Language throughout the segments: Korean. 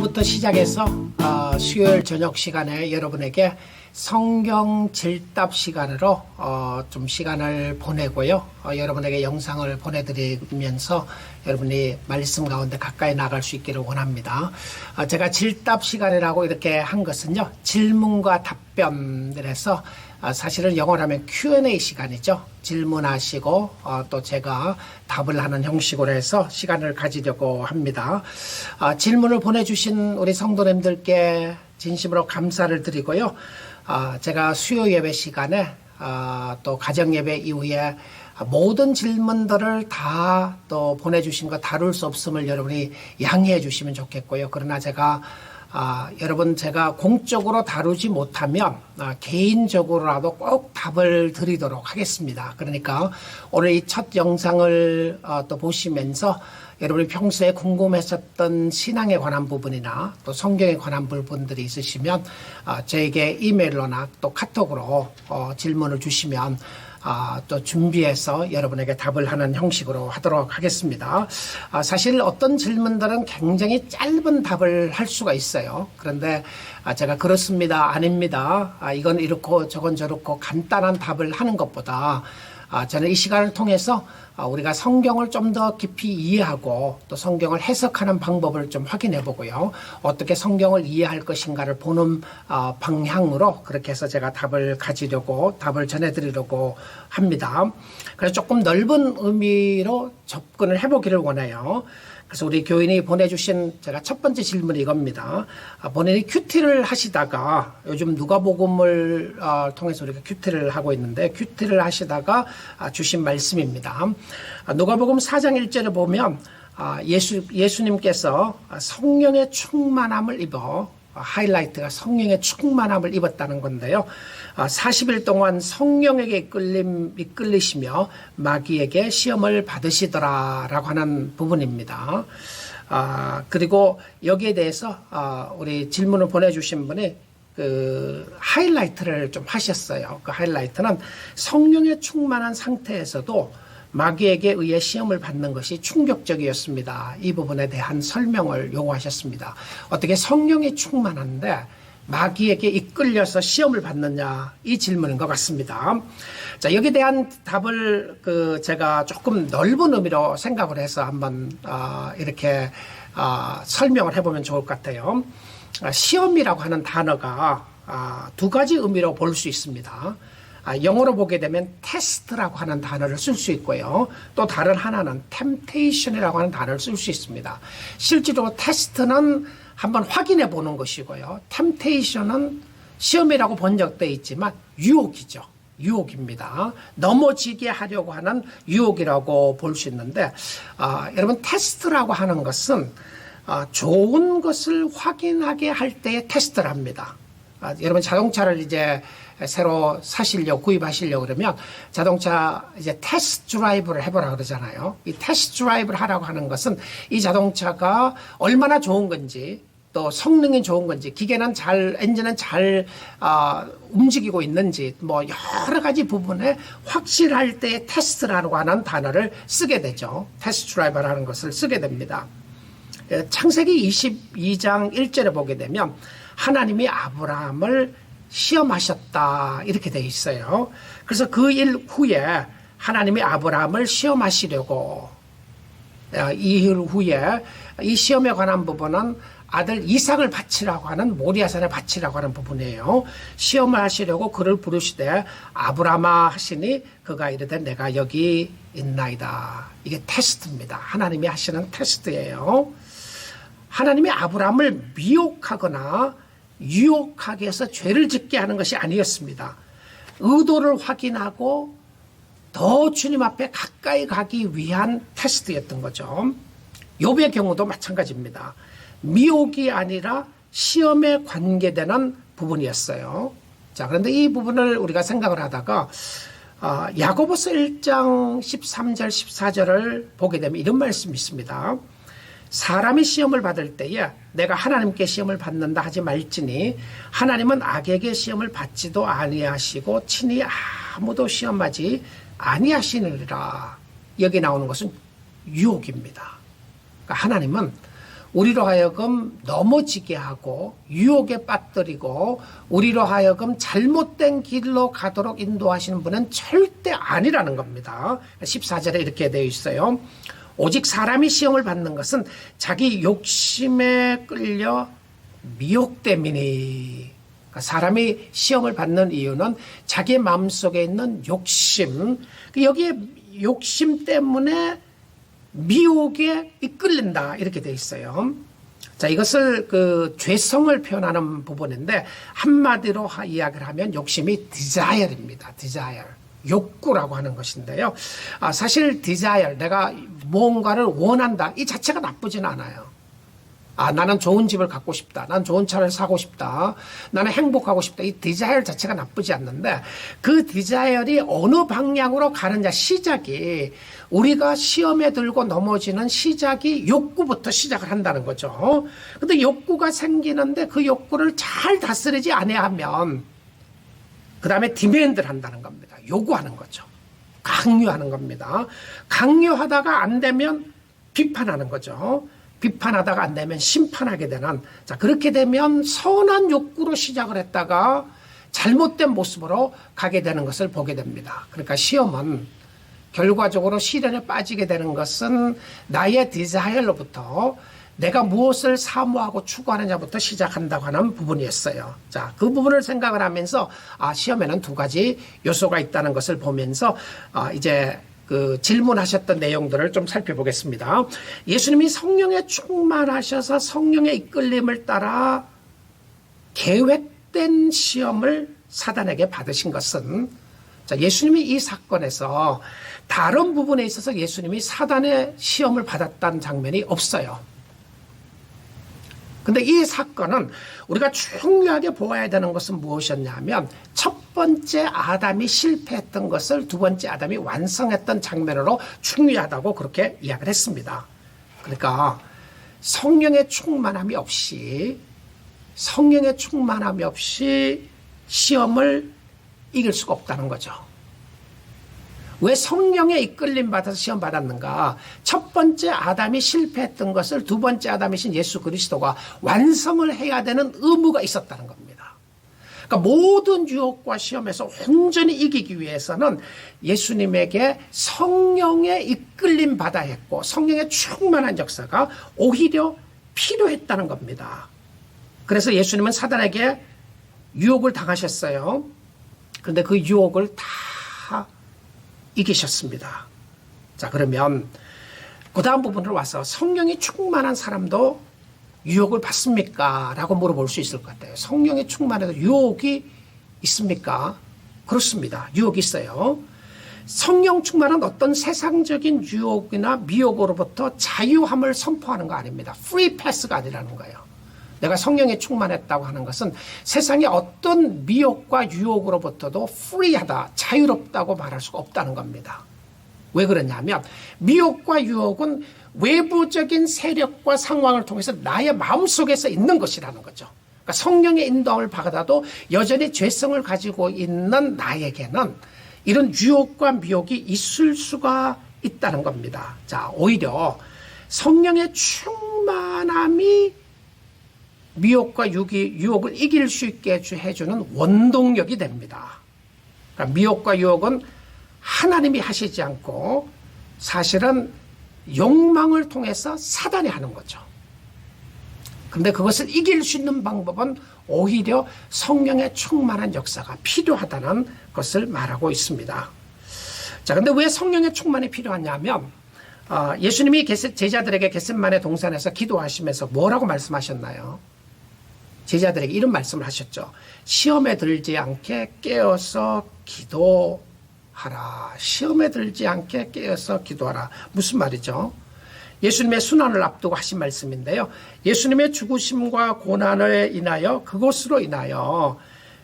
오늘부터 시작해서 수요일 저녁 시간에 여러분에게 성경 질답 시간으로 좀 시간을 보내고요. 여러분에게 영상을 보내드리면서 여러분이 말씀 가운데 가까이 나갈 수 있기를 원합니다. 제가 질답 시간이라고 이렇게 한 것은요, 질문과 답변을 해서 사실은 영어로 하면 Q&A 시간이죠. 질문하시고 또 제가 답을 하는 형식으로 해서 시간을 가지려고 합니다. 질문을 보내주신 우리 성도님들께 진심으로 감사를 드리고요. 제가 수요 예배 시간에 또 가정 예배 이후에 모든 질문들을 다 또 보내주신 거 다룰 수 없음을 여러분이 양해해 주시면 좋겠고요. 그러나 제가 여러분 제가 공적으로 다루지 못하면 개인적으로라도 꼭 답을 드리도록 하겠습니다. 그러니까 오늘 이 첫 영상을 또 보시면서 여러분이 평소에 궁금했었던 신앙에 관한 부분이나 또 성경에 관한 부분들이 있으시면 저에게 이메일로나 또 카톡으로 질문을 주시면 또 준비해서 여러분에게 답을 하는 형식으로 하도록 하겠습니다. 사실 어떤 질문들은 굉장히 짧은 답을 할 수가 있어요. 그런데 제가 그렇습니다, 아닙니다, 이건 이렇고 저건 저렇고 간단한 답을 하는 것보다 저는 이 시간을 통해서 우리가 성경을 좀 더 깊이 이해하고 또 성경을 해석하는 방법을 좀 확인해 보고요. 어떻게 성경을 이해할 것인가를 보는 방향으로 그렇게 해서 제가 답을 전해드리려고 합니다. 그래서 조금 넓은 의미로 접근을 해보기를 원해요. 그래서 우리 교인이 보내주신 제가 첫 번째 질문이 이겁니다. 본인이 큐티를 하시다가 요즘 누가복음을 통해서 우리가 큐티를 하고 있는데 큐티를 하시다가 주신 말씀입니다. 누가복음 4장 1절에 보면 예수님께서 성령의 충만함을 입어 하이라이트가 성령의 충만함을 입었다는 건데요. 40일 동안 성령에게 이끌리시며 마귀에게 시험을 받으시더라라고 하는 부분입니다. 그리고 여기에 대해서 우리 질문을 보내주신 분이 그 하이라이트를 좀 하셨어요. 그 하이라이트는 성령의 충만한 상태에서도 마귀에게 의해 시험을 받는 것이 충격적이었습니다. 이 부분에 대한 설명을 요구하셨습니다. 어떻게 성령이 충만한데 마귀에게 이끌려서 시험을 받느냐, 이 질문인 것 같습니다. 자, 여기에 대한 답을 제가 조금 넓은 의미로 생각을 해서 한번 이렇게 설명을 해보면 좋을 것 같아요. 시험이라고 하는 단어가 두 가지 의미로 볼 수 있습니다. 영어로 보게 되면 테스트라고 하는 단어를 쓸 수 있고요. 또 다른 하나는 템테이션이라고 하는 단어를 쓸 수 있습니다. 실제로 테스트는 한번 확인해 보는 것이고요. 템테이션은 시험이라고 번역되어 있지만 유혹이죠. 유혹입니다. 넘어지게 하려고 하는 유혹이라고 볼 수 있는데 여러분 테스트라고 하는 것은 좋은 것을 확인하게 할 때의 테스트를 합니다. 여러분 자동차를 이제 새로 구입하시려고 그러면 자동차 이제 테스트 드라이브를 해보라 그러잖아요. 이 테스트 드라이브를 하라고 하는 것은 이 자동차가 얼마나 좋은 건지, 또 성능이 좋은 건지, 엔진은 잘 움직이고 있는지, 뭐 여러 가지 부분에 확실할 때의 테스트라고 하는 단어를 쓰게 되죠. 테스트 드라이브라는 것을 쓰게 됩니다. 창세기 22장 1절에 보게 되면 하나님이 아브라함을 시험하셨다, 이렇게 되어 있어요. 그래서 그 일 후에 하나님이 아브라함을 시험하시려고, 이 일 후에 이 시험에 관한 부분은 아들 이삭을 바치라고 하는, 모리아산에 바치라고 하는 부분이에요. 시험을 하시려고 그를 부르시되 아브라함아 하시니 그가 이르되 내가 여기 있나이다. 이게 테스트입니다. 하나님이 하시는 테스트예요. 하나님이 아브라함을 미혹하거나 유혹하게 해서 죄를 짓게 하는 것이 아니었습니다. 의도를 확인하고 더 주님 앞에 가까이 가기 위한 테스트였던 거죠. 욥의 경우도 마찬가지입니다. 미혹이 아니라 시험에 관계되는 부분이었어요. 자, 그런데 이 부분을 우리가 생각을 하다가 야고보서 1장 13절 14절을 보게 되면 이런 말씀이 있습니다. 사람이 시험을 받을 때에 내가 하나님께 시험을 받는다 하지 말지니 하나님은 악에게 시험을 받지도 아니하시고 친히 아무도 시험하지 아니하시느니라. 여기 나오는 것은 유혹입니다. 그러니까 하나님은 우리로 하여금 넘어지게 하고 유혹에 빠뜨리고 우리로 하여금 잘못된 길로 가도록 인도하시는 분은 절대 아니라는 겁니다. 14절에 이렇게 되어 있어요. 오직 사람이 시험을 받는 것은 자기 욕심에 끌려 미혹됨이니. 그러니까 사람이 시험을 받는 이유는 자기 마음속에 있는 욕심, 여기에 욕심 때문에 미혹에 이끌린다 이렇게 돼 있어요. 자, 이것을 그 죄성을 표현하는 부분인데 한마디로 이야기를 하면 욕심이 desire입니다. desire. 욕구라고 하는 것인데요. 사실 desire, 내가 무언가를 원한다 이 자체가 나쁘진 않아요. 나는 좋은 집을 갖고 싶다. 난 좋은 차를 사고 싶다. 나는 행복하고 싶다. 이 디자이어 자체가 나쁘지 않는데 그 디자이어이 어느 방향으로 가느냐 시작이 우리가 시험에 들고 넘어지는 시작이 욕구부터 시작을 한다는 거죠. 근데 욕구가 생기는데 그 욕구를 잘 다스리지 아니하면 그 다음에 디맨드를 한다는 겁니다. 요구하는 거죠. 강요하는 겁니다. 강요하다가 안 되면 비판하는 거죠. 비판하다가 안 되면 심판하게 되는, 자, 그렇게 되면 선한 욕구로 시작을 했다가 잘못된 모습으로 가게 되는 것을 보게 됩니다. 그러니까 시험은 결과적으로 시련에 빠지게 되는 것은 나의 디자이어로부터 내가 무엇을 사모하고 추구하느냐부터 시작한다고 하는 부분이었어요. 자, 그 부분을 생각을 하면서 시험에는 두 가지 요소가 있다는 것을 보면서 이제 그 질문하셨던 내용들을 좀 살펴보겠습니다. 예수님이 성령에 충만하셔서 성령의 이끌림을 따라 계획된 시험을 사단에게 받으신 것은, 자, 예수님이 이 사건에서 다른 부분에 있어서 예수님이 사단의 시험을 받았다는 장면이 없어요. 근데 이 사건은 우리가 중요하게 보아야 되는 것은 무엇이었냐면 첫 번째 아담이 실패했던 것을 두 번째 아담이 완성했던 장면으로 중요하다고 그렇게 이야기를 했습니다. 그러니까 성령의 충만함이 없이 시험을 이길 수가 없다는 거죠. 왜 성령의 이끌림 받아서 시험 받았는가? 첫 번째 아담이 실패했던 것을 두 번째 아담이신 예수 그리스도가 완성을 해야 되는 의무가 있었다는 겁니다. 그러니까 모든 유혹과 시험에서 온전히 이기기 위해서는 예수님에게 성령의 이끌림 받아야 했고 성령의 충만한 역사가 오히려 필요했다는 겁니다. 그래서 예수님은 사단에게 유혹을 당하셨어요. 그런데 그 유혹을 다 이기셨습니다. 자, 그러면 그 다음 부분으로 와서 성령이 충만한 사람도 유혹을 받습니까? 라고 물어볼 수 있을 것 같아요. 성령이 충만해서 유혹이 있습니까? 그렇습니다. 유혹이 있어요. 성령 충만은 어떤 세상적인 유혹이나 미혹으로부터 자유함을 선포하는 거 아닙니다. 프리 패스가 아니라는 거예요. 내가 성령에 충만했다고 하는 것은 세상의 어떤 미혹과 유혹으로부터도 프리하다, 자유롭다고 말할 수가 없다는 겁니다. 왜 그러냐면 미혹과 유혹은 외부적인 세력과 상황을 통해서 나의 마음속에서 있는 것이라는 거죠. 그러니까 성령의 인도함을 받아도 여전히 죄성을 가지고 있는 나에게는 이런 유혹과 미혹이 있을 수가 있다는 겁니다. 자, 오히려 성령의 충만함이 미혹과 유혹을 이길 수 있게 해주는 원동력이 됩니다. 그러니까 미혹과 유혹은 하나님이 하시지 않고 사실은 욕망을 통해서 사단이 하는 거죠. 그런데 그것을 이길 수 있는 방법은 오히려 성령의 충만한 역사가 필요하다는 것을 말하고 있습니다. 자, 근데 왜 성령의 충만이 필요하냐면 예수님이 제자들에게 겟셋마네 동산에서 기도하시면서 뭐라고 말씀하셨나요? 제자들에게 이런 말씀을 하셨죠. 시험에 들지 않게 깨어서 기도하라. 시험에 들지 않게 깨어서 기도하라. 무슨 말이죠? 예수님의 순환을 앞두고 하신 말씀인데요. 예수님의 죽으심과 고난을 인하여 그것으로 인하여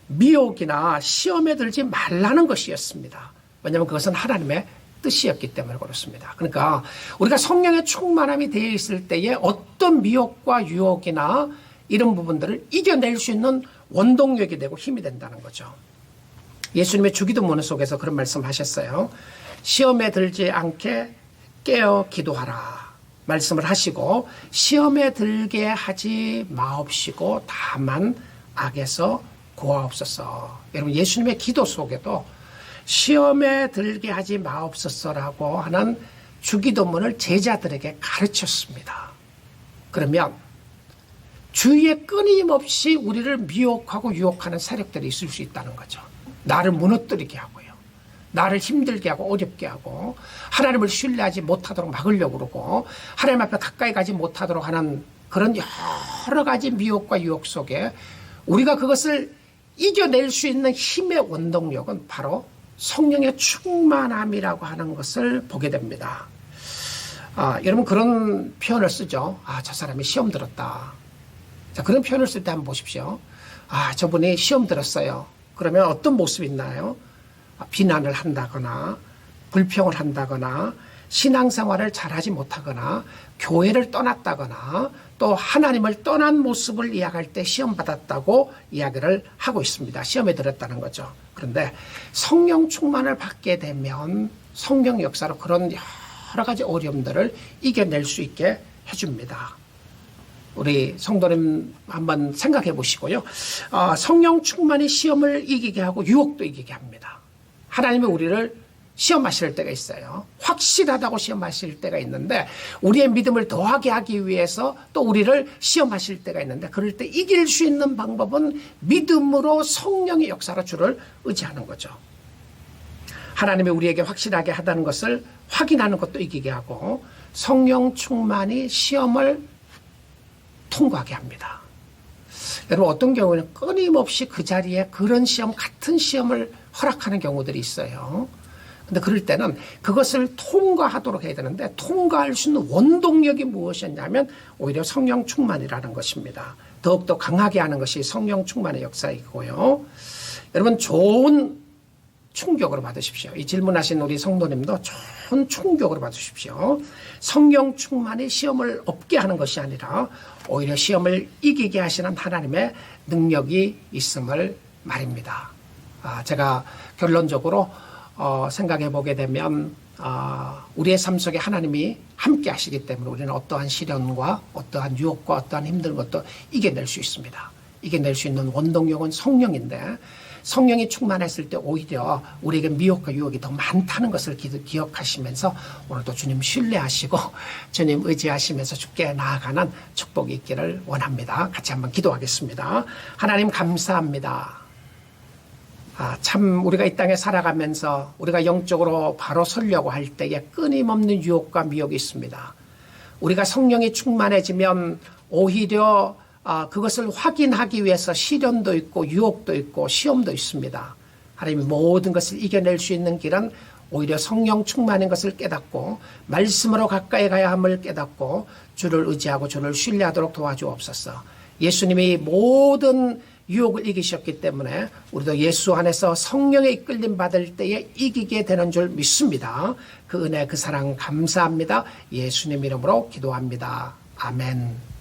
미혹이나 시험에 들지 말라는 것이었습니다. 왜냐하면 그것은 하나님의 뜻이었기 때문에 그렇습니다. 그러니까 우리가 성령의 충만함이 되어 있을 때에 어떤 미혹과 유혹이나 이런 부분들을 이겨낼 수 있는 원동력이 되고 힘이 된다는 거죠. 예수님의 주기도문 속에서 그런 말씀을 하셨어요. 시험에 들지 않게 깨어 기도하라. 말씀을 하시고 시험에 들게 하지 마옵시고 다만 악에서 구하옵소서. 여러분 예수님의 기도 속에도 시험에 들게 하지 마옵소서라고 하는 주기도문을 제자들에게 가르쳤습니다. 그러면 주위에 끊임없이 우리를 미혹하고 유혹하는 세력들이 있을 수 있다는 거죠. 나를 무너뜨리게 하고요. 나를 힘들게 하고 어렵게 하고 하나님을 신뢰하지 못하도록 막으려고 그러고 하나님 앞에 가까이 가지 못하도록 하는 그런 여러 가지 미혹과 유혹 속에 우리가 그것을 이겨낼 수 있는 힘의 원동력은 바로 성령의 충만함이라고 하는 것을 보게 됩니다. 여러분 그런 표현을 쓰죠. 저 사람이 시험 들었다. 자, 그런 표현을 쓸 때 한번 보십시오. 저분이 시험 들었어요. 그러면 어떤 모습이 있나요? 비난을 한다거나 불평을 한다거나 신앙생활을 잘하지 못하거나 교회를 떠났다거나 또 하나님을 떠난 모습을 이야기할 때 시험받았다고 이야기를 하고 있습니다. 시험에 들었다는 거죠. 그런데 성령 충만을 받게 되면 성령 역사로 그런 여러 가지 어려움들을 이겨낼 수 있게 해줍니다. 우리 성도님 한번 생각해 보시고요. 성령 충만이 시험을 이기게 하고 유혹도 이기게 합니다. 하나님이 우리를 시험하실 때가 있어요. 확실하다고 시험하실 때가 있는데 우리의 믿음을 더하게 하기 위해서 또 우리를 시험하실 때가 있는데 그럴 때 이길 수 있는 방법은 믿음으로 성령의 역사로 주를 의지하는 거죠. 하나님이 우리에게 확실하게 하다는 것을 확인하는 것도 이기게 하고 성령 충만이 시험을 통과하게 합니다. 여러분 어떤 경우에는 끊임없이 그 자리에 그런 시험 같은 시험을 허락하는 경우들이 있어요. 근데 그럴 때는 그것을 통과하도록 해야 되는데 통과할 수 있는 원동력이 무엇이었냐면 오히려 성령 충만이라는 것입니다. 더욱더 강하게 하는 것이 성령 충만의 역사이고요. 여러분 좋은 충격으로 받으십시오. 이 질문하신 우리 성도님도 좋은 충격으로 받으십시오. 성령 충만이 시험을 없게 하는 것이 아니라 오히려 시험을 이기게 하시는 하나님의 능력이 있음을 말입니다. 제가 결론적으로 생각해 보게 되면 우리의 삶 속에 하나님이 함께 하시기 때문에 우리는 어떠한 시련과 어떠한 유혹과 어떠한 힘든 것도 이겨낼 수 있습니다. 이겨낼 수 있는 원동력은 성령인데 성령이 충만했을 때 오히려 우리에게 미혹과 유혹이 더 많다는 것을 기억하시면서 오늘도 주님 신뢰하시고 주님 의지하시면서 주께 나아가는 축복이 있기를 원합니다. 같이 한번 기도하겠습니다. 하나님 감사합니다. 참 우리가 이 땅에 살아가면서 우리가 영적으로 바로 서려고 할 때에 끊임없는 유혹과 미혹이 있습니다. 우리가 성령이 충만해지면 오히려 그것을 확인하기 위해서 시련도 있고 유혹도 있고 시험도 있습니다. 하나님이 모든 것을 이겨낼 수 있는 길은 오히려 성령 충만인 것을 깨닫고 말씀으로 가까이 가야 함을 깨닫고 주를 의지하고 주를 신뢰하도록 도와주옵소서. 예수님이 모든 유혹을 이기셨기 때문에 우리도 예수 안에서 성령의 이끌림 받을 때에 이기게 되는 줄 믿습니다. 그 은혜 그 사랑 감사합니다. 예수님 이름으로 기도합니다. 아멘.